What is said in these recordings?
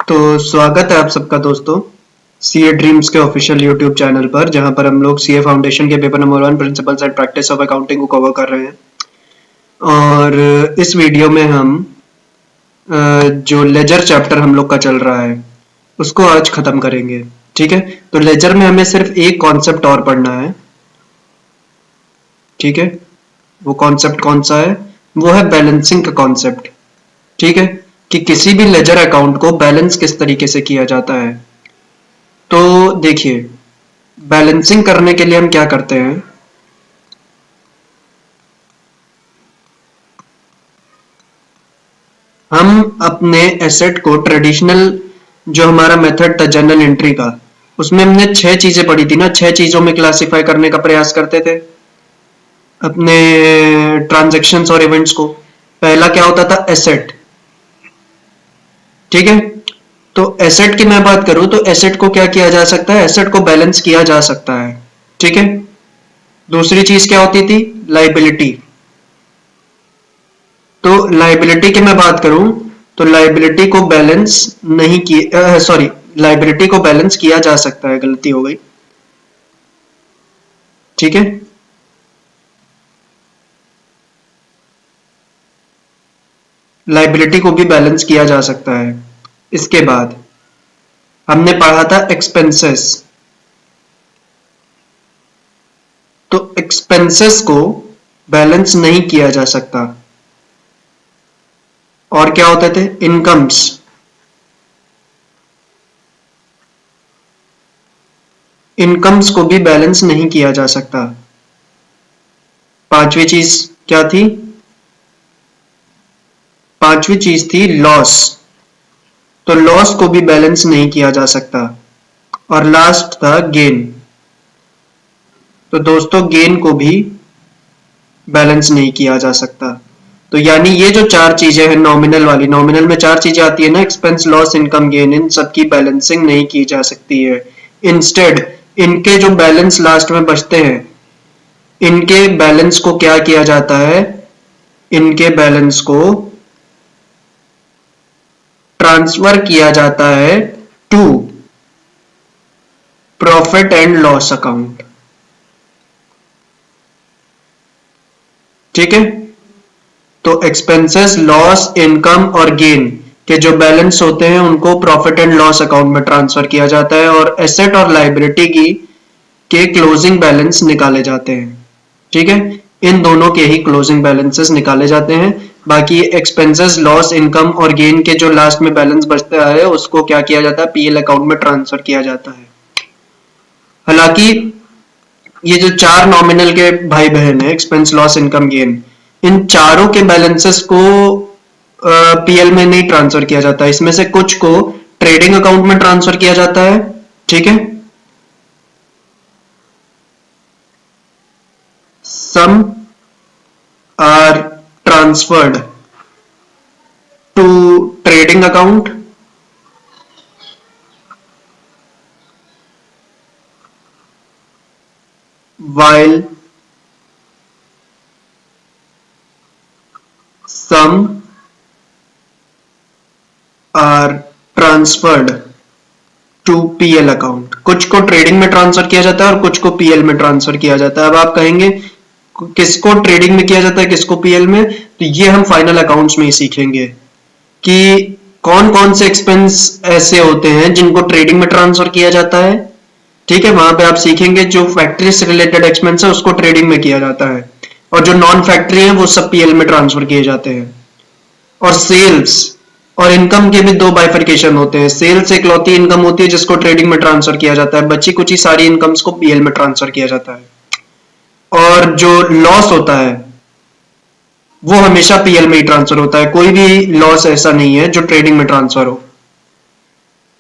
तो स्वागत है आप सबका दोस्तों सीए ड्रीम्स के ऑफिशियल यूट्यूब चैनल पर, जहां पर हम लोग सीए फाउंडेशन के paper number 1 principles and practice of accounting को कवर कर रहे हैं। और इस वीडियो में हम जो लेजर चैप्टर हम लोग का चल रहा है उसको आज खत्म करेंगे। ठीक है, तो लेजर में हमें सिर्फ एक कॉन्सेप्ट और पढ़ना है। ठीक है, वो कॉन्सेप्ट कौन सा है? वो है बैलेंसिंग का कॉन्सेप्ट। ठीक है, कि किसी भी लेजर अकाउंट को बैलेंस किस तरीके से किया जाता है। तो देखिए, बैलेंसिंग करने के लिए हम क्या करते हैं, हम अपने एसेट को ट्रेडिशनल जो हमारा मेथड था जर्नल एंट्री का, उसमें हमने 6 चीजें पढ़ी थी ना, 6 चीजों में क्लासिफाई करने का प्रयास करते थे अपने ट्रांजैक्शंस और इवेंट्स को। पहला क्या होता था? एसेट। ठीक है, तो एसेट की मैं बात करूं तो एसेट को क्या किया जा सकता है? एसेट को बैलेंस किया जा सकता है। ठीक है, दूसरी चीज क्या होती थी? लाइबिलिटी। तो लाइबिलिटी की मैं बात करूं तो लाइबिलिटी को बैलेंस नहीं किया, सॉरी, लाइबिलिटी को बैलेंस किया जा सकता है, गलती हो गई। ठीक है, लाइबिलिटी को भी बैलेंस किया जा सकता है। इसके बाद हमने पढ़ा था एक्सपेंसेस। तो एक्सपेंसेस को बैलेंस नहीं किया जा सकता। और क्या होते थे? इनकम्स। इनकम्स को भी बैलेंस नहीं किया जा सकता। पांचवी चीज क्या थी? पांचवी चीज थी लॉस। तो लॉस को भी बैलेंस नहीं किया जा सकता। और लास्ट था गेन। तो दोस्तों, गेन को भी बैलेंस नहीं किया जा सकता। तो यानी ये जो 4 चीजें हैं नॉमिनल वाली, नॉमिनल में 4 चीजें आती है ना, एक्सपेंस, लॉस, इनकम, गेन, इन सब की बैलेंसिंग नहीं की जा सकती है। इंस्टेड इनके जो बैलेंस लास्ट में बचते हैं, इनके बैलेंस को क्या किया जाता है? इनके बैलेंस को ट्रांसफर किया जाता है to profit and loss account. ठीक है, तो एक्सपेंसेस, लॉस, इनकम और गेन के जो बैलेंस होते हैं उनको प्रॉफिट एंड लॉस अकाउंट में ट्रांसफर किया जाता है, और एसेट और लाइबिलिटी की के क्लोजिंग बैलेंस निकाले जाते हैं। ठीक है, इन दोनों के ही क्लोजिंग बैलेंसेस निकाले जाते हैं। बाकी एक्सपेंसेस, लॉस, इनकम और गेन के जो लास्ट में बैलेंस बचता है उसको क्या किया जाता है? पीएल अकाउंट में ट्रांसफर किया जाता है। हालांकि ये जो 4 नॉमिनल के भाई बहन है, एक्सपेंस, लॉस, इनकम, गेन, इन चारों के बैलेंसेस को पीएल में नहीं ट्रांसफर किया जाता। इसमें से कुछ को ट्रेडिंग अकाउंट में ट्रांसफर किया जाता है। ठीक है, some are transferred to trading account, while some are transferred to PL account. कुछ को ट्रेडिंग में ट्रांसफर किया जाता है और कुछ को पीएल में ट्रांसफर किया जाता है। अब आप कहेंगे किसको ट्रेडिंग में किया जाता है, किसको पीएल में? तो ये हम फाइनल अकाउंट्स में ही सीखेंगे कि कौन कौन से एक्सपेंस ऐसे होते हैं जिनको ट्रेडिंग में ट्रांसफर किया जाता है। ठीक है, वहां पे आप सीखेंगे जो फैक्ट्री से रिलेटेड एक्सपेंस है उसको ट्रेडिंग में किया जाता है, और जो नॉन फैक्ट्री है वो सब पीएल में ट्रांसफर किए जाते हैं। और सेल्स और इनकम के भी दो बाइफर्केशन होते हैं। सेल्स एक लौती इनकम होती है जिसको ट्रेडिंग में ट्रांसफर किया जाता है, बची कुछ ही सारी इनकम्स को पीएल में ट्रांसफर किया जाता है। और जो लॉस होता है वो हमेशा पीएल में ही ट्रांसफर होता है, कोई भी लॉस ऐसा नहीं है जो ट्रेडिंग में ट्रांसफर हो।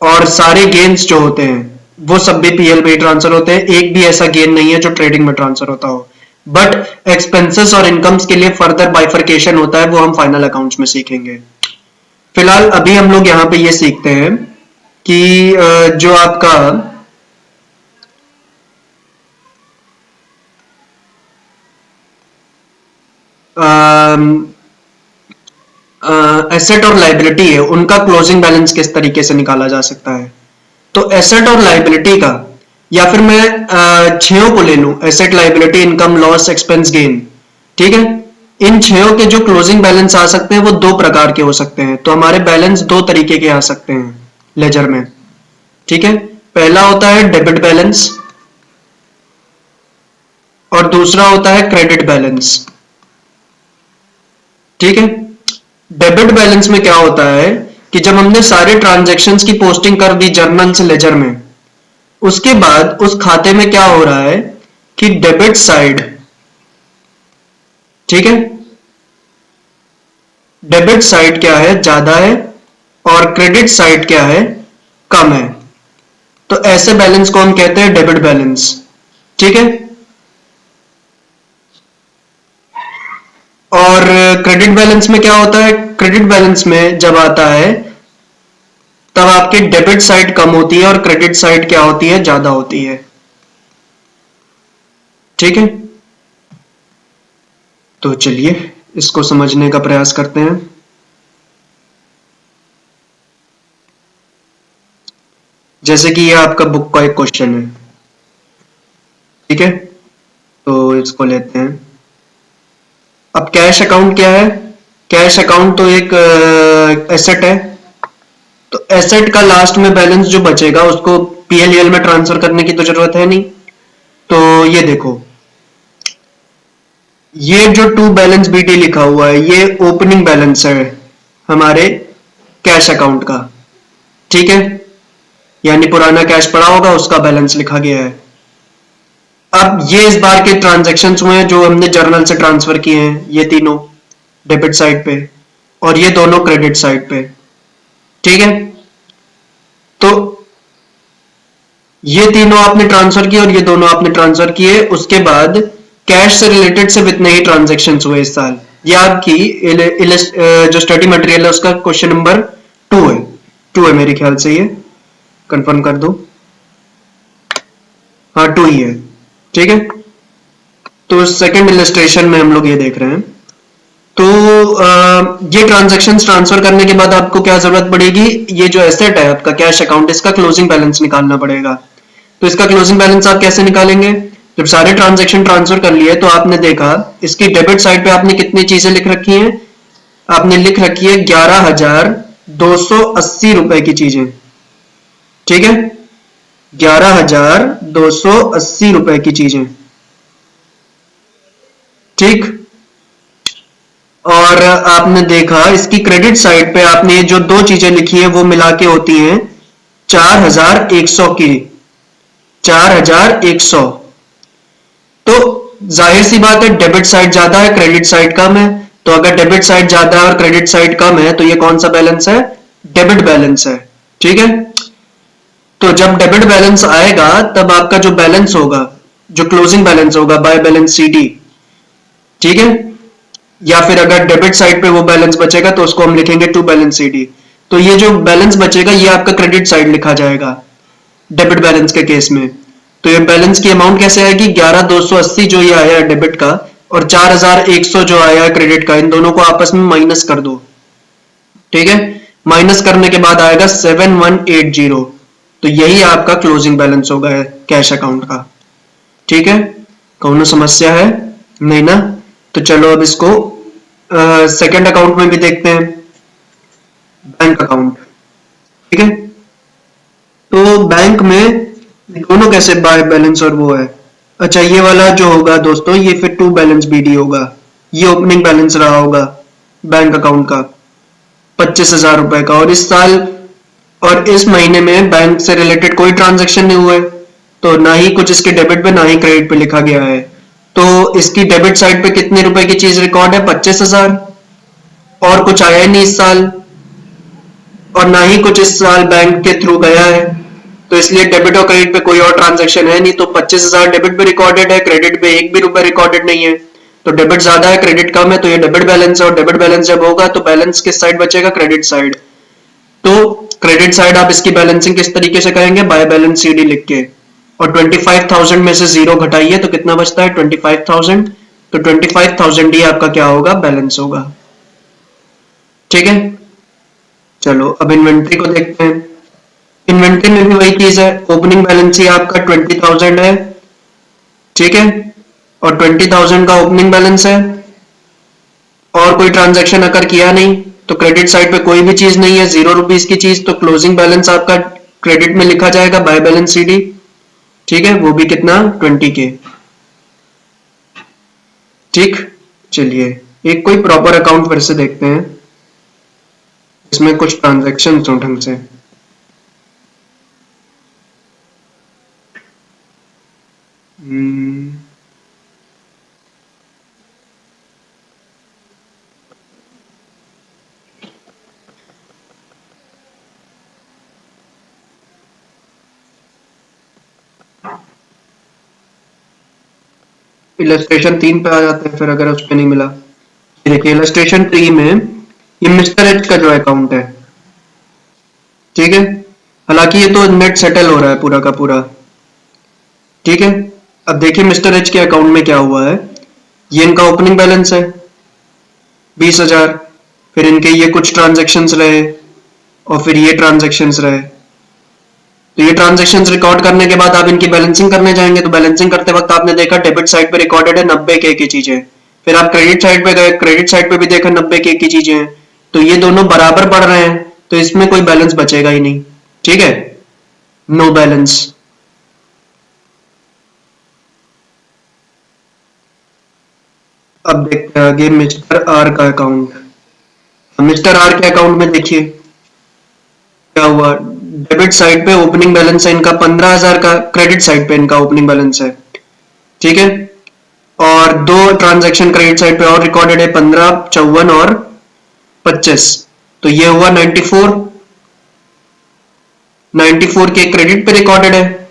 और सारे गेन्स जो होते हैं वो सब भी पीएल में ही ट्रांसफर होते हैं, एक भी ऐसा गेन नहीं है जो ट्रेडिंग में ट्रांसफर होता हो। बट एक्सपेंसेस और इनकम्स के लिए फर्दर बाइफर्केशन होता है, वो हम फाइनल अकाउंट्स में सीखेंगे। फिलहाल अभी हम लोग यहाँ पे ये सीखते हैं कि जो आपका एसेट और लाइबिलिटी है उनका क्लोजिंग बैलेंस किस तरीके से निकाला जा सकता है। तो एसेट और लाइबिलिटी का, या फिर मैं छयों को ले लूं, asset liability income loss expense gain, ठीक है। इन छयों के जो क्लोजिंग बैलेंस आ सकते हैं वो दो प्रकार के हो सकते हैं। तो हमारे बैलेंस दो तरीके के आ सकते हैं लेजर में, ठीक है। पहला होता है डेबिट बैलेंस और दूसरा होता है क्रेडिट बैलेंस, ठीक है। डेबिट बैलेंस में क्या होता है कि जब हमने सारे ट्रांजैक्शंस की पोस्टिंग कर दी जर्नल से लेजर में, उसके बाद उस खाते में क्या हो रहा है कि डेबिट साइड, ठीक है, डेबिट साइड क्या है, ज्यादा है, और क्रेडिट साइड क्या है, कम है। तो ऐसे बैलेंस को हम कहते हैं डेबिट बैलेंस, ठीक है। और क्रेडिट बैलेंस में क्या होता है, क्रेडिट बैलेंस में जब आता है तब आपकी डेबिट साइड कम होती है और क्रेडिट साइड क्या होती है, ज्यादा होती है, ठीक है। तो चलिए इसको समझने का प्रयास करते हैं। जैसे कि ये आपका बुक का एक क्वेश्चन है, ठीक है। तो इसको लेते हैं। अब कैश अकाउंट क्या है, कैश अकाउंट तो एक एसेट है। तो एसेट का लास्ट में बैलेंस जो बचेगा उसको पीएलएल में ट्रांसफर करने की तो जरूरत है नहीं। तो ये देखो, ये जो टू बैलेंस बीटी लिखा हुआ है ये ओपनिंग बैलेंस है हमारे कैश अकाउंट का, ठीक है। यानी पुराना कैश पड़ा होगा उसका बैलेंस लिखा गया है। अब ये इस बार के ट्रांजैक्शंस हुए हैं जो हमने जर्नल से ट्रांसफर किए हैं, ये तीनों डेबिट साइड पे और ये दोनों क्रेडिट साइड पे, ठीक है। तो ये तीनों आपने ट्रांसफर किए और ये दोनों आपने ट्रांसफर किए। उसके बाद कैश से रिलेटेड सिर्फ इतने ही ट्रांजैक्शंस हुए इस साल। ये आपकी जो स्टडी मटेरियल है उसका क्वेश्चन नंबर 2 है मेरे ख्याल से, ये कंफर्म कर दो। हाँ 2 ही है, ठीक है। तो सेकंड इलस्ट्रेशन में हम लोग ये देख रहे हैं। तो ये ट्रांजैक्शंस ट्रांसफर करने के बाद आपको क्या जरूरत पड़ेगी, ये जो एसेट है आपका कैश अकाउंट, इसका क्लोजिंग बैलेंस निकालना पड़ेगा। तो इसका क्लोजिंग बैलेंस आप कैसे निकालेंगे, जब सारे ट्रांजैक्शन ट्रांसफर कर लिए तो आपने देखा इसकी डेबिट साइड पे आपने कितनी चीजें लिख रखी हैं, आपने लिख रखी है 11,280 रुपए की चीजें, ठीक है। 11,280 रुपए की चीजें, ठीक। और आपने देखा इसकी क्रेडिट साइड पे आपने जो दो चीजें लिखी है वो मिला के होती हैं 4,100 की, 4,100। तो जाहिर सी बात है डेबिट साइड ज्यादा है क्रेडिट साइड कम है। तो अगर डेबिट साइड ज्यादा है और क्रेडिट साइड कम है तो ये कौन सा बैलेंस है, डेबिट बैलेंस है, ठीक है। तो जब डेबिट बैलेंस आएगा तब आपका जो बैलेंस होगा, जो क्लोजिंग बैलेंस होगा बाय बैलेंस सीडी, ठीक है। या फिर अगर डेबिट साइड पे वो बैलेंस बचेगा तो उसको हम लिखेंगे टू बैलेंस सीडी। तो ये जो बैलेंस बचेगा ये आपका क्रेडिट साइड लिखा जाएगा डेबिट बैलेंस के केस में। तो ये बैलेंस की अमाउंट कैसे आएगी, 11,280 जो ये आया है डेबिट का और 4,100 जो आया है क्रेडिट का, इन दोनों को आपस में माइनस कर दो, ठीक है। माइनस करने के बाद आएगा 7,180। तो यही आपका क्लोजिंग बैलेंस होगा कैश अकाउंट का, ठीक है। कौन समस्या है, नहीं ना। तो चलो अब इसको सेकंड अकाउंट में भी देखते हैं, बैंक अकाउंट, ठीक है। तो बैंक में दोनों कैसे बाय बैलेंस और वो है। अच्छा ये वाला जो होगा दोस्तों ये फिर टू बैलेंस बीडी होगा, ये ओपनिंग बैलेंस रहा होगा बैंक अकाउंट का 25,000 रुपए का। और इस साल और इस महीने में बैंक से रिलेटेड कोई ट्रांजैक्शन नहीं हुए, तो ना ही कुछ इसके डेबिट पे ना ही क्रेडिट पे लिखा गया है। तो इसकी डेबिट साइड पे कितने रुपए की चीज रिकॉर्ड है, 25,000। और कुछ आया ही नहीं इस साल और ना ही कुछ इस साल बैंक के थ्रू गया है, तो इसलिए डेबिट और क्रेडिट पे कोई और ट्रांजैक्शन है नहीं। तो 25,000 डेबिट पे रिकॉर्डेड है, क्रेडिट पे एक भी रुपए रिकॉर्डेड नहीं है। तो डेबिट ज्यादा है क्रेडिट कम है, तो ये डेबिट बैलेंस है। और डेबिट बैलेंस जब होगा तो बैलेंस किस साइड बचेगा, क्रेडिट साइड। तो क्रेडिट साइड आप इसकी बैलेंसिंग किस तरीके से करेंगे, बाय बैलेंस सीडी लिख के। और 25,000 में से 0 घटाइए तो कितना बचता है, 25,000। तो 25,000 ही आपका क्या होगा, बैलेंस होगा, ठीक है, चलो अब इन्वेंट्री को देखते हैं। इन्वेंट्री में भी वही चीज है, ओपनिंग बैलेंस ही आपका 20,000 है, ठीक है, और 20,000 का ओपनिंग बैलेंस है और कोई ट्रांजैक्शन अगर किया नहीं तो क्रेडिट साइड पे कोई भी चीज नहीं है, 0 रुपीज की चीज, तो क्लोजिंग बैलेंस आपका क्रेडिट में लिखा जाएगा बाय बैलेंस सीडी, ठीक है, वो भी कितना 20K। ठीक, चलिए एक कोई प्रॉपर अकाउंट फिर से देखते हैं इसमें कुछ ट्रांजैक्शन हो ढंग से। इलस्ट्रेशन 3 पे आ जाते हैं फिर, अगर उस पे नहीं मिला। ये देखिए इलस्ट्रेशन 3 में ये मिस्टर एच का जो अकाउंट है, ठीक है, हालांकि ये तो नेट सेटल हो रहा है पूरा का पूरा, ठीक है। अब देखिए मिस्टर एच के अकाउंट में क्या हुआ है, ये इनका ओपनिंग बैलेंस है 20,000, फिर इनके ये कुछ ट्रांजेक्शन्स रहे और फिर ये ट्रांजेक्शन्स रहे, तो ये ट्रांजेक्शन्स रिकॉर्ड करने के बाद आप इनकी बैलेंसिंग करने जाएंगे, तो बैलेंसिंग करते वक्त आपने देखा डेबिट साइड पे रिकॉर्डेड है 90K की चीजें, फिर आप क्रेडिट साइड पे गए, क्रेडिट साइड पे भी देखा 90K की चीजें हैं, तो ये दोनों बराबर बढ़ रहे हैं, तो इसमें कोई बैलेंस बचेगा ही नहीं, ठीक है, नो बैलेंस। अब देखते हैं आगे मिस्टर आर का अकाउंट। मिस्टर आर के अकाउंट में देखिए क्या हुआ, डेबिट साइड पे ओपनिंग बैलेंस है इनका 15,000 का, क्रेडिट साइड पे इनका ओपनिंग बैलेंस है, ठीक है, और दो ट्रांजैक्शन क्रेडिट साइड पे और रिकॉर्डेड है 15, 54 और 25, तो ये हुआ 94 के क्रेडिट पे रिकॉर्डेड है।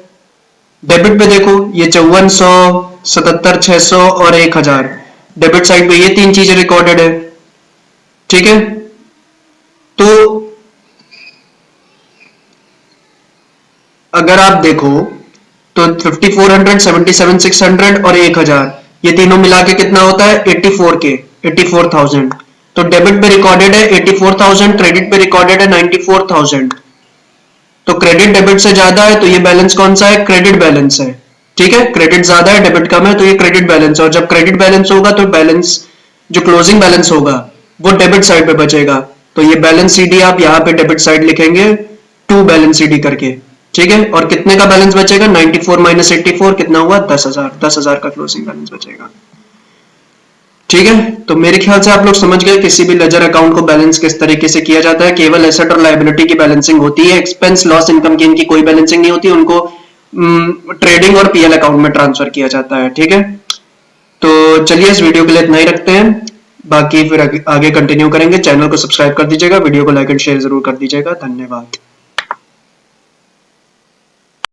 डेबिट पे देखो ये 5400, 77, 600 और 1000, डेबिट साइड पे ये तीन चीजें रिकॉर्डेड है, ठीक है। तो अगर आप देखो तो 5400, 77, 600 और 1000, ये तीनों मिला के कितना होता है 84K, 84,000। तो डेबिट पे रिकॉर्डेड है 84,000, क्रेडिट पे रिकॉर्डेड है 94,000, तो क्रेडिट डेबिट से ज्यादा है तो ये बैलेंस कौन सा है, क्रेडिट बैलेंस है, ठीक है, क्रेडिट ज्यादा है डेबिट कम है तो ये क्रेडिट बैलेंस है, और जब क्रेडिट बैलेंस होगा तो बैलेंस जो क्लोजिंग बैलेंस होगा वो डेबिट साइड पे बचेगा, तो ये बैलेंस सीडी आप यहाँ पे डेबिट साइड लिखेंगे टू बैलेंस सीडी करके, ठीक है, और कितने का बैलेंस बचेगा 94 माइनस 84 कितना हुआ 10,000, 10,000 का क्लोजिंग बैलेंस बचेगा, ठीक है। तो मेरे ख्याल से आप लोग समझ गए किसी भी लेजर अकाउंट को बैलेंस किस तरीके से किया जाता है, केवल एसेट और लायबिलिटी की बैलेंसिंग होती है, एक्सपेंस लॉस इनकम की इनकी कोई बैलेंसिंग नहीं होती, उनको ट्रेडिंग और पीएल अकाउंट में ट्रांसफर किया जाता है, ठीक है। तो चलिए इस वीडियो के लिए इतना ही रखते हैं, बाकी फिर आगे कंटिन्यू करेंगे। चैनल को सब्सक्राइब कर दीजिएगा, वीडियो को लाइक एंड शेयर जरूर कर दीजिएगा। धन्यवाद।